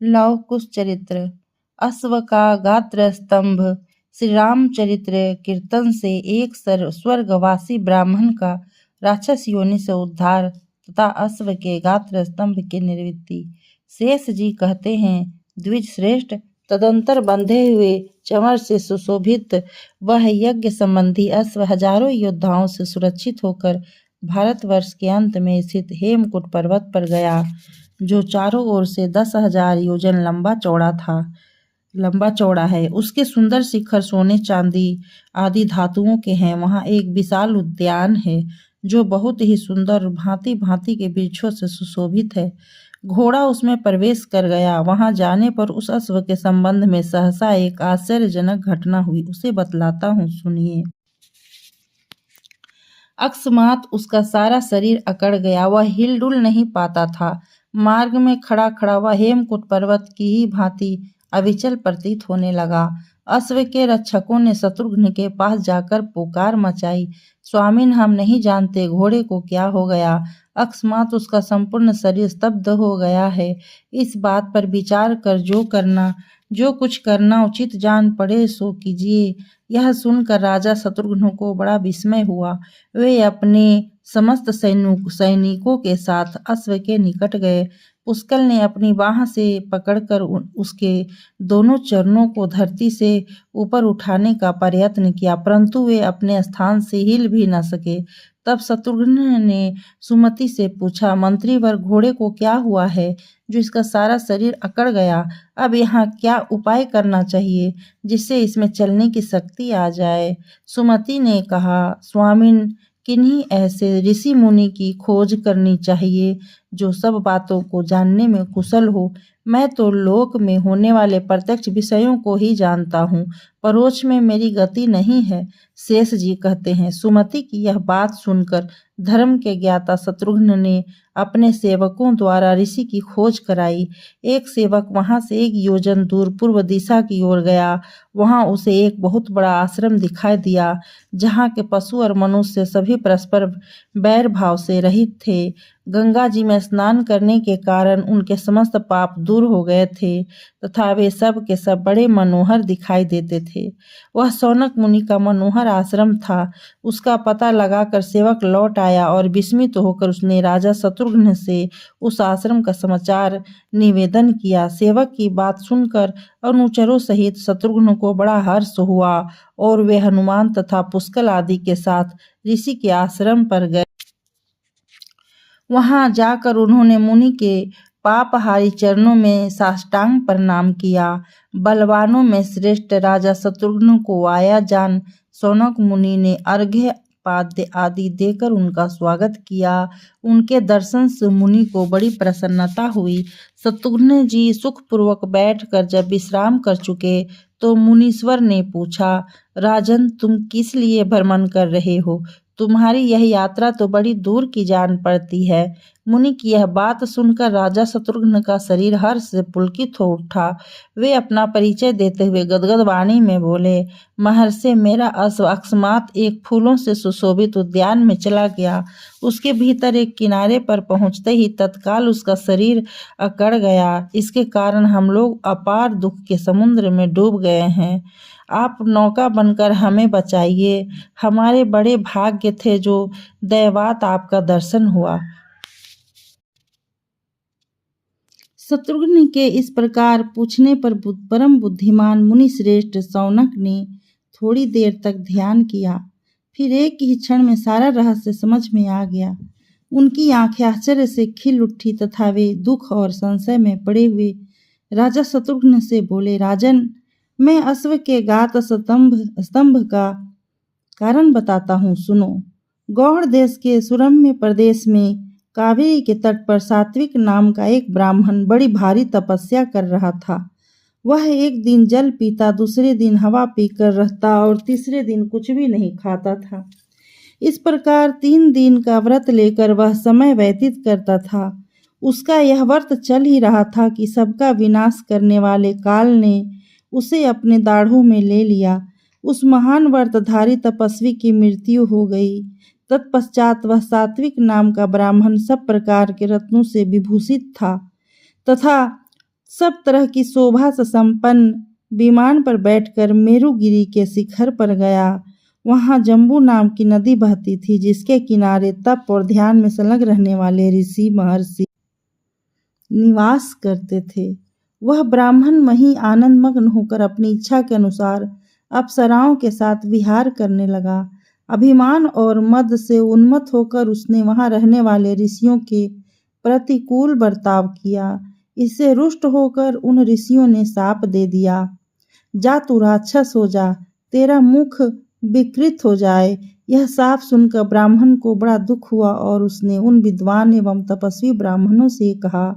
Love कुश चरित्र। अश्व का गात्र स्तंभ। श्री रामचरित्र कीर्तन से एक स्वर्गवासी ब्राह्मण का राक्षस योनि से उद्धार तथा अश्व के गात्र स्तंभ की निवृत्ति। शेष जी कहते हैं, द्विज श्रेष्ठ, तदंतर बंधे हुए चंवर से सुशोभित वह यज्ञ संबंधी अश्व हजारों योद्धाओं से सुरक्षित होकर भारतवर्ष के अंत में स्थित हेमकूट पर्वत पर गया, जो चारों ओर से 10,000 योजन लंबा चौड़ा है। उसके सुंदर शिखर सोने चांदी आदि धातुओं के हैं। वहाँ एक विशाल उद्यान है जो बहुत ही सुंदर भांति भांति के वृक्षों से सुशोभित है। घोड़ा उसमें प्रवेश कर गया। वहां जाने पर उस अश्व के संबंध में सहसा एक आश्चर्यजनक घटना हुई। उसे बतलाता हूँ, सुनिए। अकस्मात उसका सारा शरीर अकड़ गया। वह हिलडुल नहीं पाता था। मार्ग में खड़ा खड़ा वह हेमकूट पर्वत की ही भांति अविचल प्रतीत होने लगा। अश्व के रक्षकों ने शत्रुघ्न के पास जाकर पुकार मचाई, स्वामिन, हम नहीं जानते घोड़े को क्या हो गया। अकस्मात उसका संपूर्ण शरीर स्तब्ध हो गया है। इस बात पर विचार कर जो कुछ करना उचित जान पड़े सो कीजिए। यह सुनकर राजा शत्रुघ्न को बड़ा विस्मय हुआ। वे अपने समस्त सैनिकों के साथ अश्व के निकट गए। पुष्कल ने अपनी बाह से पकड़कर उसके दोनों चरणों को धरती से ऊपर उठाने का प्रयत्न किया, परंतु वे अपने स्थान से हिल भी न सके। तब शत्रुघ्न ने सुमति से पूछा, मंत्रीवर, घोड़े को क्या हुआ है जो इसका सारा शरीर अकड़ गया? अब यहाँ क्या उपाय करना चाहिए जिससे इसमें चलने की शक्ति आ जाए? सुमति ने कहा, स्वामिन, किन्हीं ऐसे ऋषि मुनि की खोज करनी चाहिए जो सब बातों को जानने में कुशल हो। मैं तो लोक में होने वाले प्रत्यक्ष विषयों को ही जानता हूँ, परोक्ष में मेरी गति नहीं है। शेष जी कहते हैं, सुमति की यह बात सुनकर धर्म के ज्ञाता शत्रुघ्न ने अपने सेवकों द्वारा ऋषि की खोज कराई। एक सेवक वहां से 1 योजन दूर पूर्व दिशा की ओर गया। वहां उसे एक बहुत बड़ा आश्रम दिखाई दिया, जहाँ के पशु और मनुष्य सभी परस्पर बैर भाव से रहित थे। गंगा जी में स्नान करने के कारण उनके समस्त पाप दूर हो गए थे तथा वे सब के सब बड़े मनोहर दिखाई देते थे। वह सौनक मुनि का मनोहर आश्रम था। उसका पता लगाकर सेवक लौट आया और विस्मित होकर उसने राजा शत्रुघ्न से उस आश्रम का समाचार निवेदन किया। सेवक की बात सुनकर अनुचरों सहित शत्रुघ्न को बड़ा हर्ष हुआ और वे हनुमान तथा पुष्कल आदि के साथ ऋषि के आश्रम पर गए। वहां जाकर उन्होंने मुनि के पापहारी चरणों में साष्टांग प्रणाम किया। बलवानों में श्रेष्ठ राजा शत्रुघ्न को आया जान सौनक मुनि ने अर्घ्य पाद्य आदि देकर उनका स्वागत किया। उनके दर्शन से मुनि को बड़ी प्रसन्नता हुई। शत्रुघ्न जी सुखपूर्वक बैठकर जब विश्राम कर चुके तो मुनीश्वर ने पूछा, राजन, तुम किस लिए भ्रमण कर रहे हो? तुम्हारी यह यात्रा तो बड़ी दूर की जान पड़ती है। मुनि की यह बात सुनकर राजा शत्रुघ्न का शरीर हर्ष से पुलकित हो उठा। वे अपना परिचय देते हुए गदगद वाणी में बोले, महर्षि, मेरा अश्व अकस्मात एक फूलों से सुशोभित उद्यान में चला गया। उसके भीतर एक किनारे पर पहुंचते ही तत्काल उसका शरीर अकड़ गया। इसके कारण हम लोग अपार दुख के समुद्र में डूब गए हैं। आप नौका बनकर हमें बचाइए। हमारे बड़े भाग्य थे जो दैवात आपका दर्शन हुआ। शत्रुघ्न के इस प्रकार पूछने पर परम बुद्धिमान मुनि श्रेष्ठ शौनक ने थोड़ी देर तक ध्यान किया। फिर एक ही क्षण में सारा रहस्य समझ में आ गया। उनकी आंखें आश्चर्य से खिल उठी तथा वे दुख और संशय में पड़े हुए राजा शत्रुघ्न से बोले, राजन, मैं अश्व के गात स्तंभ का कारण बताता हूँ, सुनो। गौड़ देश के सुरम्य प्रदेश में कावेरी के तट पर सात्विक नाम का एक ब्राह्मण बड़ी भारी तपस्या कर रहा था। वह एक दिन जल पीता, दूसरे दिन हवा पीकर रहता और तीसरे दिन कुछ भी नहीं खाता था। इस प्रकार 3 दिन का व्रत लेकर वह समय व्यतीत करता था। उसका यह व्रत चल ही रहा था कि सबका विनाश करने वाले काल ने उसे अपने दाढ़ों में ले लिया। उस महान व्रतधारी तपस्वी की मृत्यु हो गई। तत्पश्चात वह सात्विक नाम का ब्राह्मण सब प्रकार के रत्नों से विभूषित था तथा सब तरह की शोभा से संपन्न विमान पर बैठकर मेरुगिरी के शिखर पर गया। वहां जम्बू नाम की नदी बहती थी, जिसके किनारे तप और ध्यान में संलग्न रहने वाले ऋषि महर्षि निवास करते थे। वह ब्राह्मण वहीं आनंद मग्न होकर अपनी इच्छा के अनुसार अप्सराओं के साथ विहार करने लगा। अभिमान और मद से उन्मत्त होकर उसने वहां रहने वाले ऋषियों के प्रतिकूल बर्ताव किया। इससे रुष्ट होकर उन ऋषियों ने शाप दे दिया, जा तू राक्षस हो जा, तेरा मुख विकृत हो जाए। यह शाप सुनकर ब्राह्मण को बड़ा दुख हुआ और उसने उन विद्वान एवं तपस्वी ब्राह्मणों से कहा,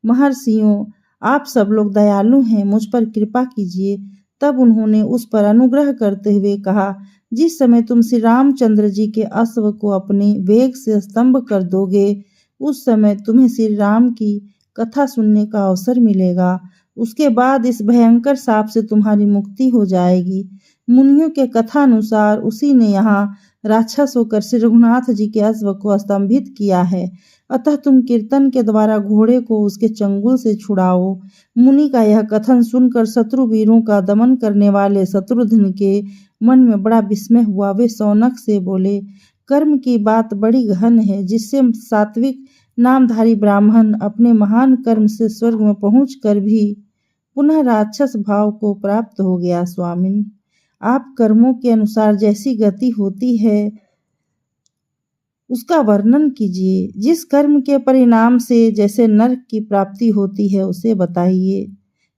महर्षियों, आप सब लोग दयालु हैं, मुझ पर कृपा कीजिए। तब उन्होंने उस पर अनुग्रह करते हुए कहा, जिस समय तुम श्री रामचंद्र जी के अश्व को अपने वेग से स्तंभ कर दोगे, उस समय तुम्हें श्री राम की कथा सुनने का अवसर मिलेगा। उसके बाद इस भयंकर शाप से तुम्हारी मुक्ति हो जाएगी। मुनियों के कथा अनुसार उसी ने यहाँ राक्षस होकर श्री रघुनाथ जी के अश्व को स्तंभित किया है। अतः तुम कीर्तन के द्वारा घोड़े को उसके चंगुल से छुड़ाओ। मुनि का यह कथन सुनकर शत्रु वीरों का दमन करने वाले शत्रुघ्न के मन में बड़ा विस्मय हुआ। वे शौनक से बोले, कर्म की बात बड़ी गहन है, जिससे सात्विक नामधारी ब्राह्मण अपने महान कर्म से स्वर्ग में पहुंचकर भी पुनः राक्षस भाव को प्राप्त हो गया। स्वामिन, आप कर्मों के अनुसार जैसी गति होती है उसका वर्णन कीजिए। जिस कर्म के परिणाम से जैसे नरक की प्राप्ति होती है उसे बताइए।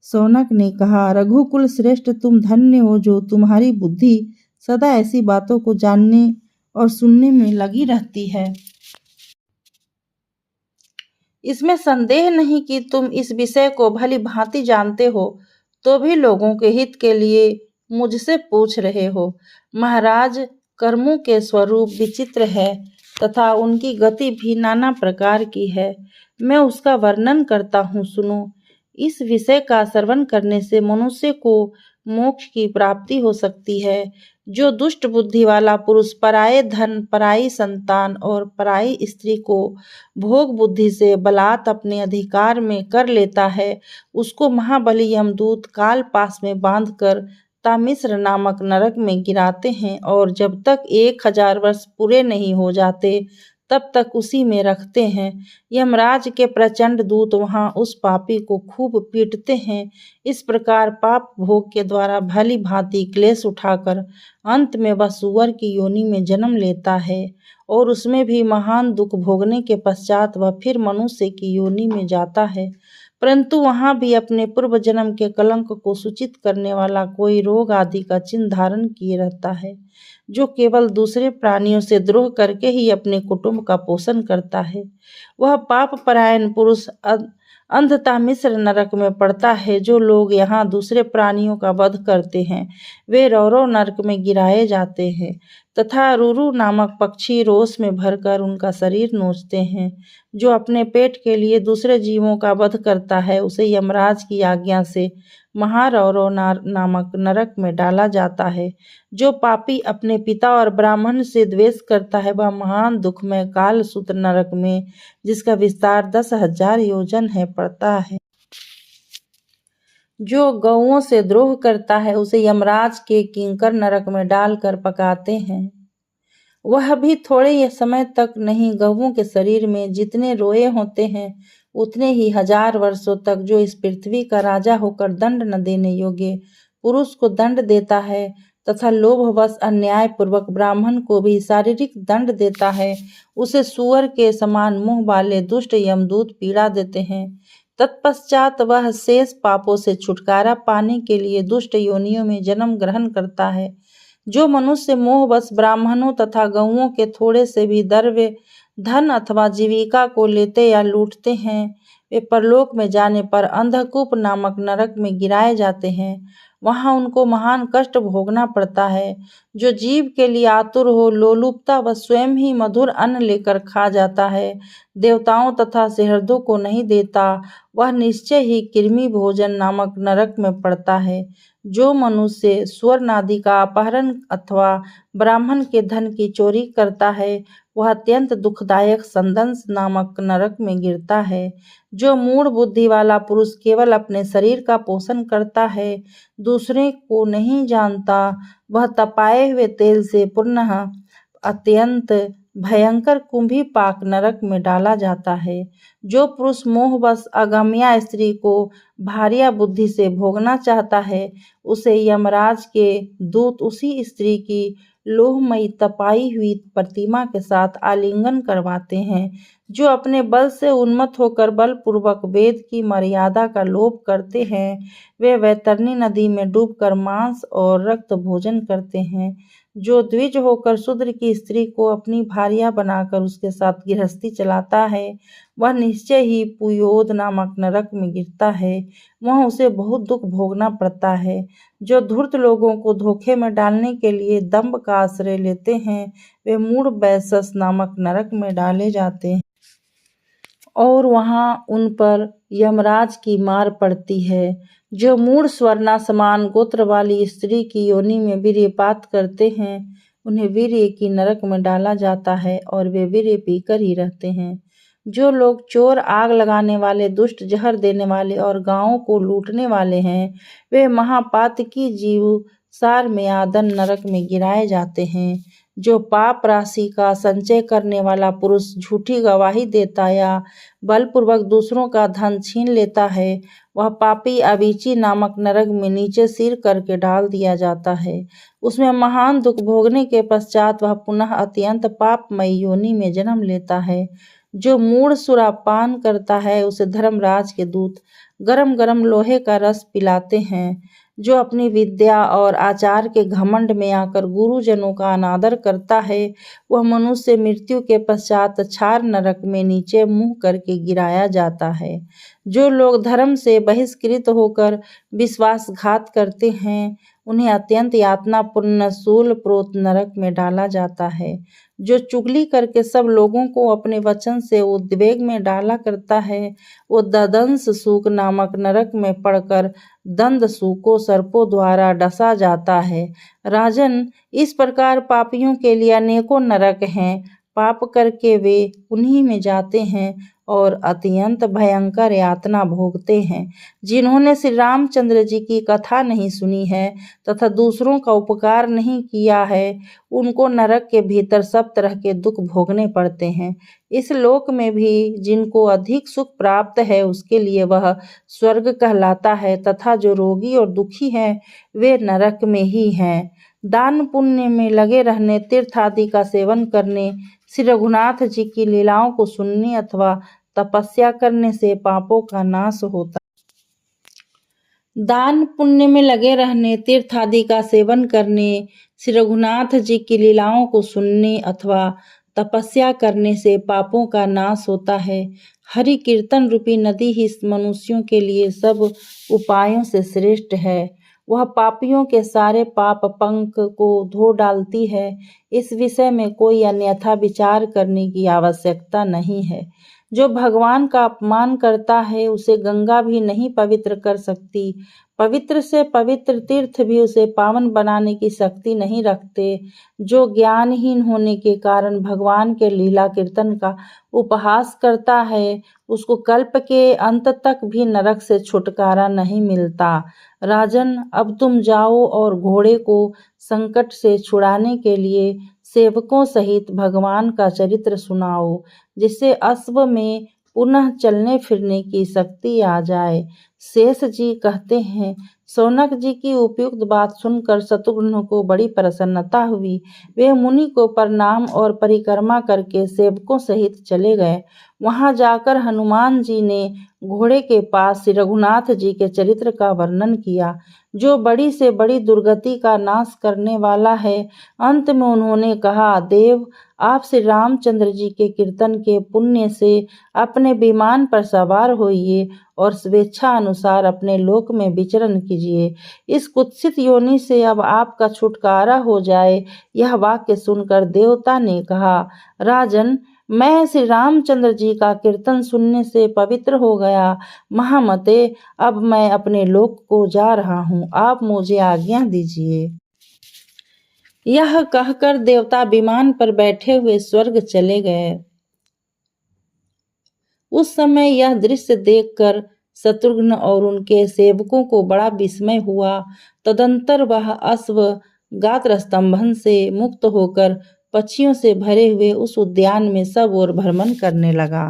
शौनक ने कहा, रघुकुल श्रेष्ठ, तुम धन्य हो जो तुम्हारी बुद्धि सदा ऐसी बातों को जानने और सुनने में लगी रहती है। इसमें संदेह नहीं कि तुम इस विषय को भली भांति जानते हो, तो भी लोगों के हित के लिए मुझसे पूछ रहे हो। महाराज, कर्मों के स्वरूप विचित्र है तथा उनकी गति भी नाना प्रकार की है। मैं उसका वर्णन करता हूँ, सुनो। इस विषय का श्रवण करने से मनुष्य को मोक्ष की प्राप्ति हो सकती है। जो दुष्ट बुद्धि वाला पुरुष पराये धन, पराई संतान और पराई स्त्री को भोग बुद्धि से बलात् अपने अधिकार में कर लेता है, उसको महाबली यमदूत काल पास में बांधकर तामिश्र नामक नरक में गिराते हैं और जब तक 1000 वर्ष पूरे नहीं हो जाते तब तक उसी में रखते हैं। यमराज के प्रचंड दूत वहां उस पापी को खूब पीटते हैं। इस प्रकार पाप भोग के द्वारा भली भांति क्लेश उठाकर अंत में वह सूअर की योनि में जन्म लेता है और उसमें भी महान दुख भोगने के पश्चात वह फिर मनुष्य की योनि में जाता है। परंतु वहां भी अपने पूर्व जन्म के कलंक को सूचित करने वाला कोई रोग आदि का चिन्ह धारण किए रहता है, जो केवल दूसरे प्राणियों से द्रोह करके ही अपने कुटुंब का पोषण करता है। वह पाप परायण पुरुष अंधता मिश्र नरक में पड़ता है। जो लोग यहाँ दूसरे प्राणियों का वध करते हैं वे रौरव नरक में गिराए जाते हैं तथा रुरु नामक पक्षी रोष में भरकर उनका शरीर नोचते हैं। जो अपने पेट के लिए दूसरे जीवों का वध करता है उसे यमराज की आज्ञा से महारौरव नामक नरक में डाला जाता है। जो पापी अपने पिता और ब्राह्मण से द्वेष करता है वह महान दुखमय कालसूत्र नरक में, जिसका विस्तार 10,000 योजन है, पड़ता है। जो गौओं से द्रोह करता है उसे यमराज के किंकर नरक में डालकर पकाते हैं। वह भी थोड़े ही समय तक नहीं, गौओं के शरीर में जितने रोए होते हैं उतने ही 1000 वर्षों तक। जो इस पृथ्वी का राजा होकर दंड न देने योग्य पुरुष को दंड देता है तथा लोभवश अन्याय पूर्वक ब्राह्मण को भी शारीरिक दंड देता है, उसे सूअर के समान मुंह वाले दुष्ट यमदूत पीड़ा देते हैं। तत्पश्चात वह शेष पापों से छुटकारा पाने के लिए दुष्ट योनियों में जन्म ग्रहण करता है। जो मनुष्य मोहवश ब्राह्मणों तथा गौओं के थोड़े से भी द्रव्य, धन अथवा जीविका को लेते या लूटते हैं, वे परलोक में जाने पर अंधकूप नामक नरक में गिराए जाते हैं। वहां उनको महान कष्ट भोगना पड़ता है। जो जीव के लिए आतुर हो, लोलुपता व स्वयं ही मधुर अन्न लेकर खा जाता है, देवताओं तथा सहृदों को नहीं देता, वह निश्चय ही कृमि भोजन नामक नरक में पड़ता है। जो मनुष्य स्वर्ण आदि का अपहरण अथवा ब्राह्मण के धन की चोरी करता है, वह अत्यंत दुखदायक संदंश नामक नरक में गिरता है। जो मूढ़ बुद्धि वाला पुरुष केवल अपने शरीर का पोषण करता है, दूसरे को नहीं जानता, वह तपाए हुए तेल से पुनः अत्यंत भयंकर कुंभी पाक नरक में डाला जाता है। जो पुरुष मोहवश अगम्या स्त्री को भार्या बुद्धि से भोगना चाहता है, उसे यमराज के दूत उसी स्त्री की लोहमयी तपाई हुई प्रतिमा के साथ आलिंगन करवाते हैं। जो अपने बल से उन्मत्त होकर बलपूर्वक वेद की मर्यादा का लोप करते हैं, वे वैतरणी नदी में डूबकर मांस और रक्त भोजन करते हैं। जो द्विज होकर शूद्र की स्त्री को अपनी भार्या बनाकर उसके साथ गृहस्थी चलाता है, वह निश्चय ही पुयोद नामक नरक में गिरता है। वहाँ उसे बहुत दुख भोगना पड़ता है। जो धूर्त लोगों को धोखे में डालने के लिए दंभ का आश्रय लेते हैं, वे मूढ़ बैसस नामक नरक में डाले जाते हैं और वहाँ उन पर यमराज की मार पड़ती है। जो मूढ़ स्वर्णा समान गोत्र वाली स्त्री की योनि में वीर्यपात करते हैं, उन्हें वीर्य की नरक में डाला जाता है और वे वीर्य पीकर ही रहते हैं। जो लोग चोर, आग लगाने वाले, दुष्ट, जहर देने वाले और गांवों को लूटने वाले हैं, वे महापातकी जीव सार में आदन नरक में गिराए जाते हैं। जो पाप राशि का संचय करने वाला पुरुष झूठी गवाही देता या बलपूर्वक दूसरों का धन छीन लेता है, वह पापी अविची नामक नरक में नीचे सिर करके डाल दिया जाता है। उसमें महान दुख भोगने के पश्चात वह पुनः अत्यंत पापमयी योनि में जन्म लेता है। जो मूढ़ सुरापान करता है, उसे धर्मराज के दूत गरम गरम लोहे का रस पिलाते हैं। जो अपनी विद्या और आचार के घमंड में आकर गुरुजनों का अनादर करता है, वह मनुष्य मृत्यु के पश्चात क्षार नरक में नीचे मुंह करके गिराया जाता है। जो लोग धर्म से बहिष्कृत होकर विश्वासघात करते हैं, उन्हें अत्यंत यातनापूर्ण शूलप्रोत नरक में डाला जाता है। जो चुगली करके सब लोगों को अपने वचन से उद्वेग में डाला करता है, वो ददंस सूक नामक नरक में पड़कर दंड सूकों सर्पों द्वारा डसा जाता है। राजन, इस प्रकार पापियों के लिए अनेकों नरक हैं। पाप करके वे उन्हीं में जाते हैं और अत्यंत भयंकर यातना भोगते हैं। जिन्होंने श्री रामचंद्र जी की कथा नहीं सुनी है तथा दूसरों का उपकार नहीं किया है, उनको नरक के भीतर सब तरह के दुख भोगने पड़ते हैं। इस लोक में भी जिनको अधिक सुख प्राप्त है, उसके लिए वह स्वर्ग कहलाता है, तथा जो रोगी और दुखी हैं, वे नरक में ही हैं। दान पुण्य में लगे रहने, तीर्थ आदि का सेवन करने, श्री रघुनाथ जी की लीलाओं को सुनने अथवा तपस्या करने से पापों का नाश होता है। दान पुण्य में लगे रहने, तीर्थ आदि का सेवन करने, श्री रघुनाथ जी की लीलाओं को सुनने अथवा तपस्या करने से पापों का नाश होता है। हरि कीर्तन रूपी नदी ही मनुष्यों के लिए सब उपायों से श्रेष्ठ है। वह पापियों के सारे पाप पंक को धो डालती है। इस विषय में कोई अन्यथा विचार करने की आवश्यकता नहीं है। जो भगवान का अपमान करता है, उसे गंगा भी नहीं पवित्र कर सकती। पवित्र से पवित्र तीर्थ भी उसे पावन बनाने की शक्ति नहीं रखते। जो ज्ञानहीन होने के कारण भगवान के लीला कीर्तन का उपहास करता है, उसको कल्प के अंत तक भी नरक से छुटकारा नहीं मिलता। राजन, अब तुम जाओ और घोड़े को संकट से छुड़ाने के लिए सेवकों सहित भगवान का चरित्र सुनाओ, जिससे अश्व में पुनः चलने फिरने की शक्ति आ जाए। शेष जी कहते हैं, शौनक जी की उपयुक्त बात सुनकर शत्रुघ्न को बड़ी प्रसन्नता हुई। वे मुनि को प्रणाम और परिक्रमा करके सेवकों सहित चले गए। वहां जाकर हनुमान जी ने घोड़े के पास श्री रघुनाथ जी के चरित्र का वर्णन किया, जो बड़ी से बड़ी दुर्गति का नाश करने वाला है। अंत में उन्होंने कहा, देव, आप श्री रामचंद्र जी के कीर्तन के पुण्य से अपने विमान पर सवार होइए और स्वेच्छा अनुसार अपने लोक में विचरण कीजिए। इस कुत्सित योनि से अब आपका छुटकारा हो जाए। यह वाक्य सुनकर देवता ने कहा, राजन, मैं श्री रामचंद्र जी का कीर्तन सुनने से पवित्र हो गया। महामते, अब मैं अपने लोक को जा रहा हूँ। आप मुझे आज्ञा दीजिए। यह कहकर देवता विमान पर बैठे हुए स्वर्ग चले गए। उस समय यह दृश्य देखकर शत्रुघ्न और उनके सेवकों को बड़ा विस्मय हुआ। तदंतर वह अश्व गात्र स्तंभन से मुक्त होकर पक्षियों से भरे हुए उस उद्यान में सब ओर भ्रमण करने लगा।